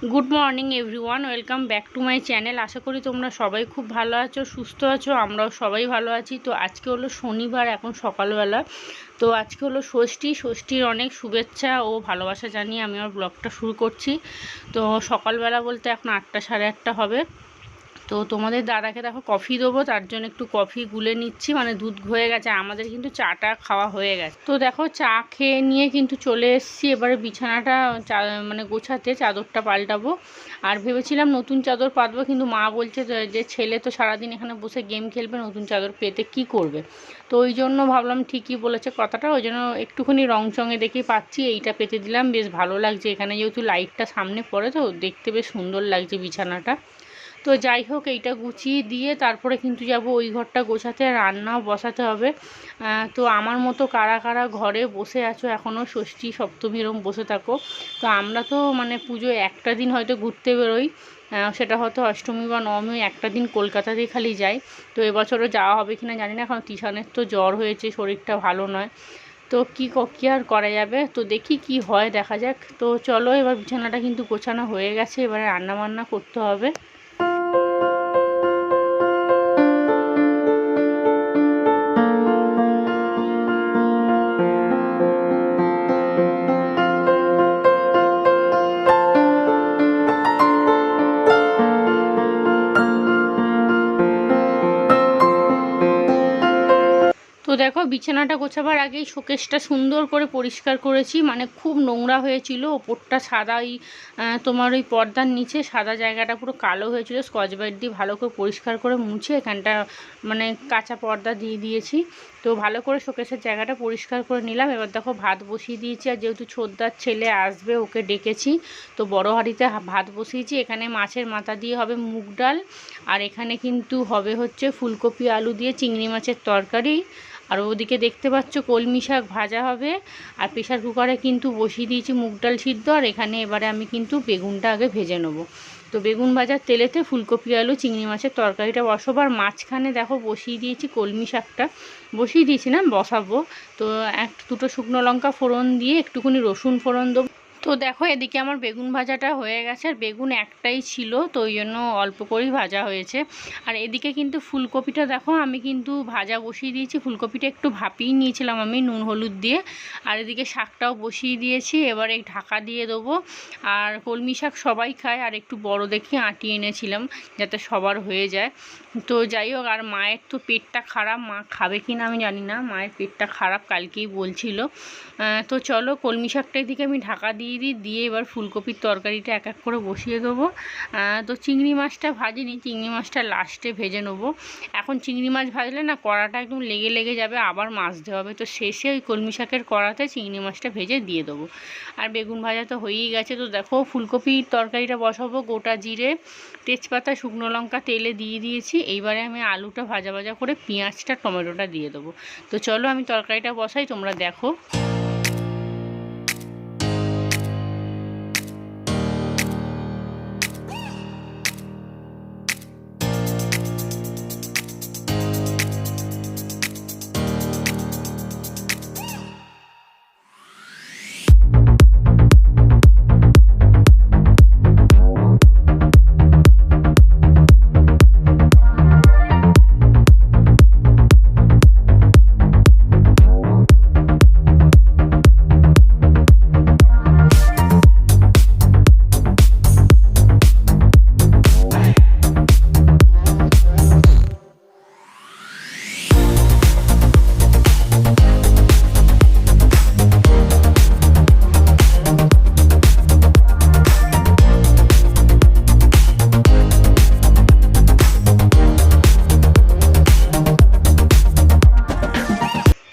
Good morning everyone, welcome back to my channel. আশা করি তোমরা সবাই খুব ভালো আছো, সুস্থ আছো। আমরাও সবাই ভালো আছি। তো আজকে হলো শনিবার, এখন সকালবেলা। তো আজকে হলো ষষ্ঠীর অনেক শুভেচ্ছা ও ভালোবাসা জানিয়ে আমি আমার ব্লগটা শুরু করছি। তো সকালবেলা বলতে এখন 8টা সাড়ে 8টা হবে। তো তোমাদের দাদাকে দেখো কফি দেবো, তার জন্য একটু কফি গুলে নিচ্ছি, মানে দুধ হয়ে গেছে। আমাদের কিন্তু চাটা খাওয়া হয়ে গেছে। তো দেখো চা খেয়ে নিয়ে কিন্তু চলে এসেছি এবারে বিছানাটা মানে গোছাতে, চাদরটা পাল্টাবো। আর ভেবেছিলাম নতুন চাদর পাতবো, কিন্তু মা বলছে যে ছেলে তো সারাদিন এখানে বসে গেম খেলবে, নতুন চাদর পেতে কি করবে। তো ওই জন্য ভাবলাম ঠিকই বলেছে কথাটা, ওই জন্য একটুখানি রং চঙে দেখেই পাচ্ছি, এইটা পেতে দিলাম। বেশ ভালো লাগছে, এখানে যেহেতু লাইটটা সামনে পড়ে তো দেখতে বেশ সুন্দর লাগছে বিছানাটা। তো যাই হোক, এইটা গুছিয়ে দিয়ে তারপরে কিন্তু যাব ওই ঘরটা গোছাতে, রান্নাও বসাতে হবে। তো আমার মতো কারা কারা ঘরে বসে আছো এখনও, ষষ্ঠী সপ্তমী এরকম বসে থাকো। তো আমরা তো মানে পুজো একটা দিন হয়তো ঘুরতে বেরোই, সেটা হয়তো অষ্টমী বা নবমী, একটা দিন কলকাতাতেই খালি যাই। তো এবছরও যাওয়া হবে কিনা জানি না, এখন তিশানের তো জ্বর হয়েছে, শরীরটা ভালো নয়। তো কী আর করা যাবে, তো দেখি কি হয়, দেখা যাক। তো চলো, এবার বিছানাটা কিন্তু গোছানো হয়ে গেছে, এবারে রান্নাবান্না করতে হবে। তো দেখো, বিছানাটা গোছাবার আগেই শোকেসটা সুন্দর করে পরিষ্কার করেছি, মানে খুব নোংরা হয়েছিল। ওপরটা সাদা, তোমার ওই পর্দার নিচে সাদা জায়গাটা পুরো কালো হয়েছিল। স্কচ ব্রাইট দিয়ে ভালো করে পরিষ্কার করে মুছে এখানটা মানে কাঁচা পর্দা দিয়ে দিয়েছি। তো ভালো করে শোকেসের জায়গাটা পরিষ্কার করে নিলাম। এবার দেখো ভাত বসিয়ে দিয়েছি, আর যেহেতু ছোটদার ছেলে আসবে ওকে ডেকেছি, তো বড় হাঁড়িতে ভাত বসিয়েছি। এখানে মাছের মাথা দিয়ে হবে মুগ ডাল, আর এখানে কিন্তু হবে হচ্ছে ফুলকপি আলু দিয়ে চিংড়ি মাছের তরকারি। আর ওদিকে দেখতে পাচ্ছ কলমি শাক ভাজা হবে। আর প্রেশার কুকারে কিন্তু বসিয়ে দিয়েছি মুগ ডাল সিদ্ধ। আর এখানে এবারে আমি কিন্তু বেগুনটা আগে ভেজে নেবো। তো বেগুন ভাজার তেলেতে ফুলকপি আলু চিংড়ি মাছের তরকারিটা বসাবো। আর মাঝখানে দেখো বসিয়ে দিয়েছি কলমি শাকটা, বসিয়ে দিয়েছি না, বসাবো। তো দুটো শুকনো লঙ্কা ফোড়ন দিয়ে একটুখানি রসুন ফোড়ন দেবো। তো দেখো এদিকে আমার বেগুন ভাজাটা হয়ে গেছে, আর বেগুন একটাই ছিল, তো ওই জন্য অল্প করেই ভাজা হয়েছে। আর এদিকে কিন্তু ফুলকপিটা দেখো আমি কিন্তু ভাজা বসিয়ে দিয়েছি, ফুলকপিটা একটু ভাপিয়ে নিয়েছিলাম আমি নুন হলুদ দিয়ে। আর এদিকে শাকটাও বসিয়ে দিয়েছি, এবার এই ঢাকা দিয়ে দেবো। আর কলমি শাক সবাই খায়, আর একটু বড় দেখে আঁটিয়ে এনেছিলাম যাতে সবার হয়ে যায়। তো যাই হোক, আর মায়ের তো পেটটা খারাপ, মা খাবে কি না আমি জানি না, মায়ের পেটটা খারাপ কালকেই বলছিল। তো চলো কলমি শাকটা এদিকে আমি ঢাকা দিয়ে এবার ফুলকপির তরকারিটা এক এক করে বসিয়ে দেবো। তো চিংড়ি মাছটা ভাজিনি, চিংড়ি মাছটা লাস্টে ভেজে নেবো। এখন চিংড়ি মাছ ভাজলে না কড়াটা একদম লেগে লেগে যাবে, আবার মাজতে হবে। তো শেষে ওই কলমি শাকের কড়াতে চিংড়ি মাছটা ভেজে দিয়ে দেবো। আর বেগুন ভাজা তো হয়েই গেছে। তো দেখো ফুলকপির তরকারিটা বসাবো, গোটা জিরে তেজপাতা শুকনো লঙ্কা তেলে দিয়ে দিয়েছি। এইবারে আমি আলুটা ভাজা ভাজা করে পেঁয়াজটা টমেটোটা দিয়ে দেবো। তো চলো আমি তরকারিটা বসাই, তোমরা দেখো।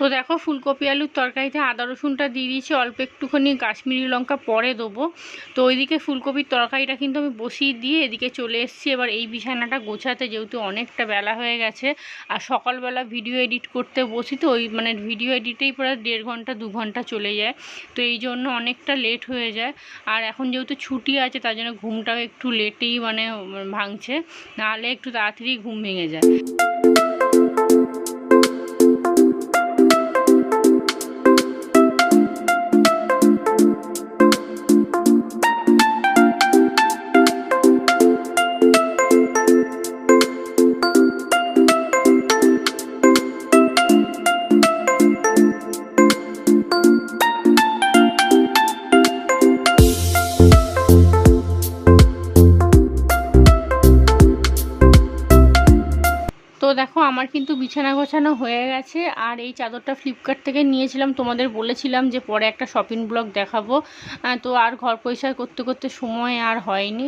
তো দেখো ফুলকপি আলুর তরকারিতে আদা রসুনটা দিয়ে দিয়েছি, অল্প একটুখানি কাশ্মীরি লঙ্কা পরে দেবো। তো ওইদিকে ফুলকপির তরকারিটা কিন্তু আমি বসিয়ে দিয়ে এদিকে চলে এসেছি এবার এই বিছানাটা গোছাতে, যেহেতু অনেকটা বেলা হয়ে গেছে। আর সকালবেলা ভিডিও এডিট করতে বসি, তো ওই মানে ভিডিও এডিটেই প্রায় 1.5 ঘন্টা 2 ঘন্টা চলে যায়। তো এই জন্য অনেকটা লেট হয়ে যায়। আর এখন যেহেতু ছুটি আছে তার জন্য ঘুমটাও একটু লেটেই মানে ভাঙছে, নাহলে একটু তাড়াতাড়ি ঘুম ভেঙে যায়। আমার কিন্তু বিছানা গোছানো হয়ে গেছে। আর এই চাদরটা ফ্লিপকার্ট থেকে নিয়েছিলাম, তোমাদের বলেছিলাম যে পরে একটা শপিং ব্লগ দেখাবো। তো আর ঘর পরিষ্কার করতে করতে সময় আর হয়নি।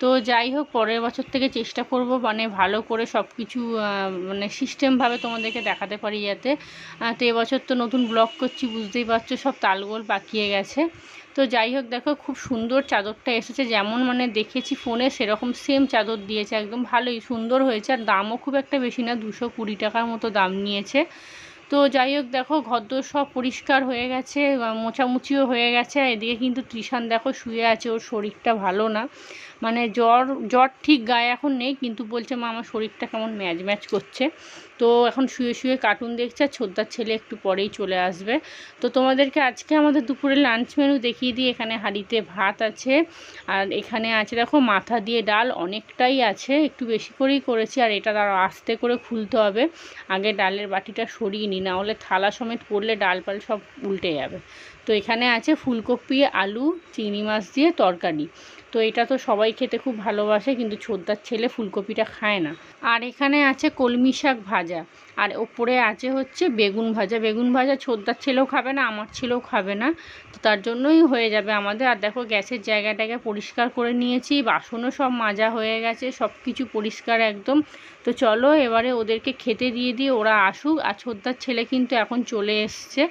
তো যাই হোক, পরের বছর থেকে চেষ্টা করব মানে ভালো করে সব কিছু মানে সিস্টেমভাবে তোমাদেরকে দেখাতে পারি যাতে। তো এবছর তো নতুন ব্লগ করছি, বুঝতেই পারছো সব তালগোল পাকিয়ে গেছে। তো যাই হোক, দেখো খুব সুন্দর চাদরটা এসেছে, যেমন মানে দেখেছি ফোনে সেরকম সেম চাদর দিয়েছে, একদম ভালোই সুন্দর হয়েছে। আর দামও খুব একটা বেশি না, 220 টাকার মতো দাম নিয়েছে। তো যাই হোক, দেখো ঘরদোর সব পরিষ্কার হয়ে গেছে, মোছামুছিও হয়ে গেছে। আর এদিকে কিন্তু তৃষান দেখো শুয়ে আছে, ওর শরীরটা ভালো না, মানে জ্বর ঠিক গায়ে এখন নেই, কিন্তু বলছে মা আমার শরীরটা কেমন ম্যাজ ম্যাজ করছে। তো এখন শুয়ে শুয়ে কার্টুন দেখছে। আর ছোদ্দার ছেলে একটু পরেই চলে আসবে। তো তোমাদেরকে আজকে আমাদের দুপুরের লাঞ্চ মেনু দেখিয়ে দিই। এখানে হাঁড়িতে ভাত আছে, আর এখানে আছে দেখো মাথা দিয়ে ডাল, অনেকটাই আছে, একটু বেশি করেই করেছি। আর এটা আরও আস্তে করে খুলতে হবে, আগে ডালের বাটিটা সরিয়ে নিই, না হলে থালা সমেত পড়লে ডাল পাল সব উল্টে যাবে। তো এখানে আছে ফুলকপি, আলু, চিংড়ি মাছ দিয়ে তরকারি। তো এটা তো সবাই খেতে খুব ভালোবাসে, কিন্তু ছোদ্দার ছেলে ফুলকপিটা খায় না। আর এখানে আছে কলমি শাক ভাজা, আর ওপরে আছে হচ্ছে বেগুন ভাজা। বেগুন ভাজা ছোদ্দার ছেলেও খাবে না, আমার ছেলেও খাবে না, তো তার জন্যই হয়ে যাবে আমাদের। আর দেখো গ্যাসের জায়গাটাকে পরিষ্কার করে নিয়েছি, বাসনও সব মাজা হয়ে গেছে, সব কিছু পরিষ্কার একদম। তো চলো এবারে ওদেরকে খেতে দিয়ে দিয়ে ওরা আসুক। আর ছোদ্দার ছেলে কিন্তু এখন চলে এসছে।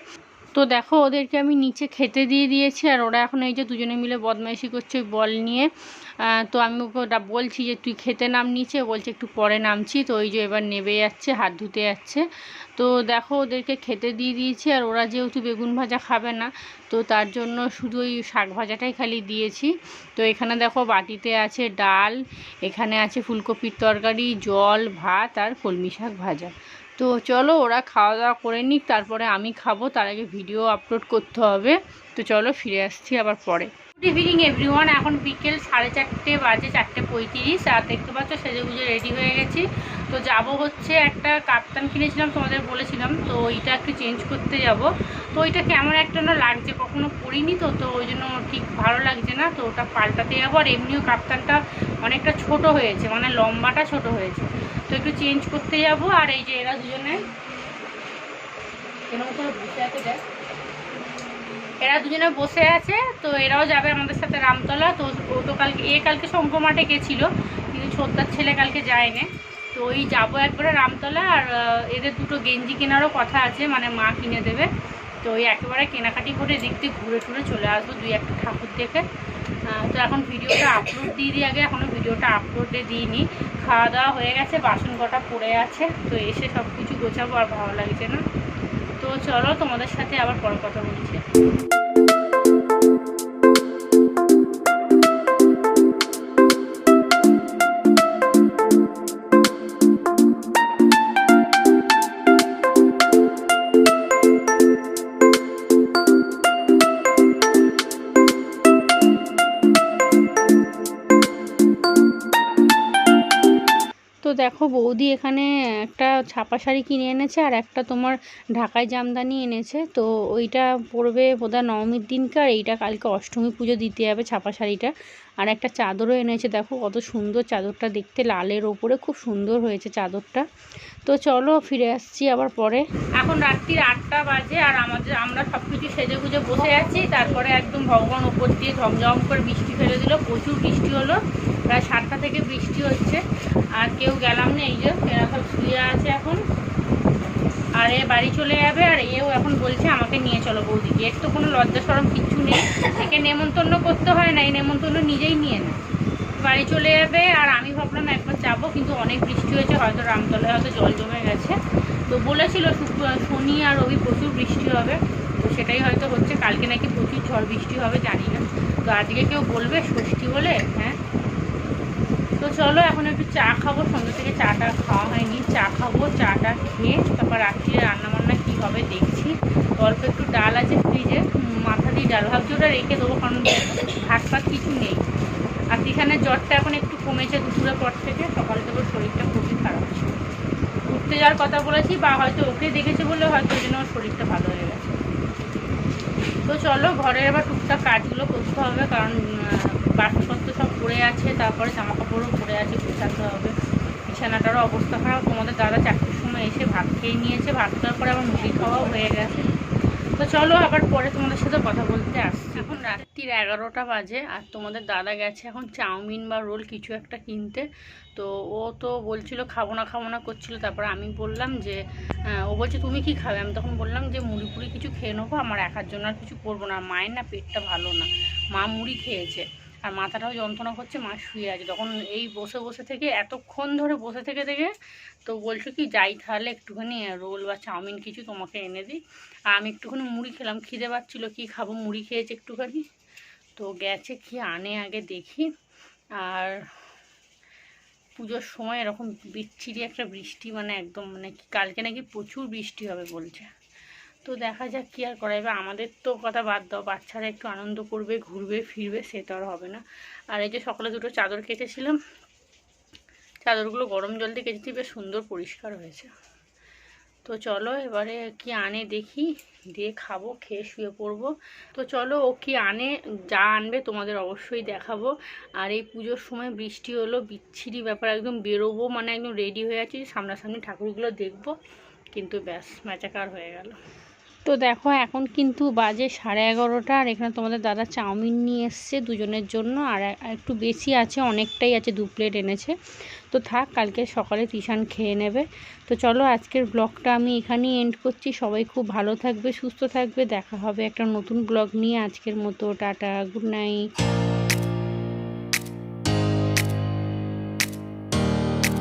তো দেখো ওদেরকে আমি নিচে খেতে দিয়ে দিয়েছি, আর ওরা এখন এই যে দুজনে মিলে বদমাইশি করছে ওই বল নিয়ে। তো আমি ওকে বলছি যে তুই খেতে নাম, নিচে বলছে একটু পরে নামছি। তো ওই যে এবার নেবে যাচ্ছে, হাত ধুতে যাচ্ছে। তো দেখো ওদেরকে খেতে দিয়ে দিয়েছি, আর ওরা যেহেতু বেগুন ভাজা খাবে না, তো তার জন্য শুধু ওই শাক ভাজাটাই খালি দিয়েছি। তো এখানে দেখো বাটিতে আছে ডাল, এখানে আছে ফুলকপির তরকারি, জল, ভাত আর কলমি শাক ভাজা। তো চলো ওরা খাওয়া দাওয়া করে নিক, তারপরে আমি খাবো, তার আগে ভিডিও আপলোড করতে হবে। তো চলো ফিরে আসছি আবার পরে। গুড ইভিনিং এভরিওয়ান, এখন বিকেল 4:30 বাজে, 4:35। আর দেখতে পাচ্ছ সেজে গুজে রেডি হয়ে গেছি। তো যাব হচ্ছে একটা কাপ্তান কিনেছিলাম, তোমাদের বলেছিলাম, তো ওইটা একটু চেঞ্জ করতে যাব। তো ওইটা কেমন একটা না লাগছে, কখনো পরিনি, তো তো ওই জন্য ঠিক ভালো লাগছে না, তো ওটা পাল্টাতে যাবো। আর এমনিও কাপ্তানটা অনেকটা ছোট হয়েছে, মানে লম্বাটা ছোট হয়েছে, তো একটু চেঞ্জ করতে যাব। আর এই যে এরা দুজনে বসে আছে, তো এরাও যাবে আমাদের সাথে রামতলা। তো ও তো কালকে শঙ্কর মাঠে গেছিলো, কিন্তু ছোটদার ছেলে কালকে যায়নি। তো ওই যাবো একবারে রামতলা। আর এদের দুটো গেঞ্জি কেনারও কথা আছে, মানে মা কিনে দেবে। তো ওই একেবারে কেনাকাটি করে দেখতে ঘুরে টুরে চলে আসবো, 2-1 ঠাকুর দেখে। তো এখন ভিডিওটা আপলোড দিয়ে দিই আগে, এখনও ভিডিওটা আপলোডে দিইনি। খাওয়া দাওয়া হয়ে গেছে, বাসন কটা পড়ে আছে, তো এসে সব কিছু গোছাবো, আর ভালো লাগছে না। তো চলো তোমাদের সাথে আবার পরে কথা বলছি। তো দেখো বৌদি এখানে একটা ছাপা শাড়ি কিনে এনেছে, আর একটা তোমার ঢাকাই জামদানি এনেছে। তো ওইটা পরবে বোধহয় নবমীর দিনকার, এইটা কালকে অষ্টমী পুজো দিতে যাবে ছাপা শাড়িটা। আর একটা চাদরও এনেছে, দেখো কত সুন্দর চাদরটা দেখতে, লালের ওপরে খুব সুন্দর হয়েছে চাদরটা। তো চলো ফিরে আসছি আবার পরে। এখন রাত্রির 8টা বাজে, আর আমরা সব কিছু সেজে গুজে বসে আছি। তারপরে একদম ভগবান ওপর দিয়ে ঝমঝম করে বৃষ্টি ফেলে দিল, প্রচুর বৃষ্টি হলো, প্রায় 7টা থেকে বৃষ্টি হচ্ছে। আর কেউ গেলাম না, এই যে এরা সব শুয়ে আছে এখন। আর এ বাড়ি চলে যাবে, আর এও এখন বলছে আমাকে নিয়ে চলো বৌদিকে। এর তো কোনো লজ্জা সরম কিচ্ছু নেই, একে নেমন্তন্ন করতে হয় না, এই নেমন্তন্ন নিজেই নিয়ে নেয়, বাড়ি চলে যাবে। আর আমি ভাবলাম একবার যাবো, কিন্তু অনেক বৃষ্টি হয়েছে, হয়তো রামতলায় হয়তো জল জমে গেছে। তো বলেছিল শনি আর রবি প্রচুর বৃষ্টি হবে, তো সেটাই হয়তো হচ্ছে। কালকে নাকি প্রচুর ঝড় বৃষ্টি হবে, জানি না। তো আজকে কেউ বলবে ষষ্ঠী বলে, হ্যাঁ। তো চলো এখন একটু চা খাবো, সন্ধ্যা থেকে চাটা খাওয়া হয়নি, চা খাবো, চাটা খেয়ে তারপর রাত্রিরে রান্নাবান্না কী হবে দেখছি। অল্প একটু ডাল আছে ফ্রিজে, মাথা দিয়ে ডাল ভাবছি ওটা রেখে দেবো, কারণ ভাত ফাত কিছু নেই। আর এখানে জ্বরটা এখন একটু কমেছে দুপুরের পর থেকে, সকাল থেকে শরীরটা খুবই খারাপ ছিল। ঘুরতে যাওয়ার কথা বলেছি, বা হয়তো ওকে দেখেছে বলে হয়তো ওই জন্য ওর শরীরটা ভালো হয়ে গেছে। তো চলো ঘরের এবার টুকটাক কাজগুলো করতে হবে, কারণ বাসনপত্র সব পড়ে আছে, তারপরে জামা কাপড়ও পড়ে আছে, গোছাতে হবে। বিছানাটারও অবস্থা খারাপ। তোমাদের দাদা 4টের সময় এসে ভাত খেয়ে নিয়েছে, ভাত খাওয়ার পরে আবার মুড়ি খাওয়াও হয়ে গেছে। তো চলো আবার পরে তোমাদের সাথে কথা বলতে আসছি। এখন রাত্রির 11টা বাজে, আর তোমাদের দাদা গেছে এখন চাউমিন বা রোল কিছু একটা কিনতে। তো ও তো বলছিল খাবো না করছিল। তারপরে আমি বললাম যে ও বলছে তুমি কি খাবে, আমি তখন বললাম যে মুড়ি পুড়ি কিছু খেয়ে নেবো, আমার একার জন্য আর কিছু করবো না। মায়ের না পেটটা ভালো না, মা মুড়ি খেয়েছে আর মাথাটাও যন্ত্রণা করছে, মা শুয়ে আছে। তখন এই বসে থেকে এতক্ষণ ধরে বসে থেকে তো বলছো কি যাই তাহলে একটুখানি রোল বা চাউমিন কিছু তোমাকে এনে দিই। আর আমি একটুখানি মুড়ি খেলাম, খিদে পাচ্ছিলো, কি খাবো, মুড়ি খেয়েছে একটুখানি। তো গেছে কি আনে আগে দেখি। আর পুজোর সময় এরকম বিচ্ছিরি একটা বৃষ্টি, মানে একদম মানে কালকে নাকি প্রচুর বৃষ্টি হবে বলছে। তো দেখা যাক কী আর করা যাবে। আমাদের তো কথা বাদ দাও, বাচ্চারা একটু আনন্দ করবে, ঘুরবে ফিরবে, সে তো আর হবে না। আর এই যে সকালে দুটো চাদর কেটেছিলাম, চাদরগুলো গরম জল দিয়ে কেটেছি, বেশ সুন্দর পরিষ্কার হয়েছে। তো চলো এবারে কি আনে দেখি, দিয়ে খাবো, খেয়ে শুয়ে পড়বো। তো চলো ও কি আনে, যা আনবে তোমাদের অবশ্যই দেখাবো। আর এই পুজোর সময় বৃষ্টি হলো, বিচ্ছিরি ব্যাপার, একদম বেরোবো মানে একদম রেডি হয়ে আছি, সামনাসামনি ঠাকুরগুলো দেখবো, কিন্তু ব্যাস ম্যাচাকার হয়ে গেল। তো দেখো এখন কিন্তু বাজে 11:30, আর এখানে তোমাদের দাদা চাউমিন নিয়ে এসছে দুজনের জন্য, আর একটু বেশি আছে, অনেকটাই আছে, 2 প্লেট এনেছে। তো থাক, কালকে সকালে তিশান খেয়ে নেবে। তো চলো আজকের ব্লগটা আমি এখানেই এন্ড করছি। সবাই খুব ভালো থাকবে, সুস্থ থাকবে, দেখা হবে একটা নতুন ব্লগ নিয়ে। আজকের মতো টাটা, গুড নাইট।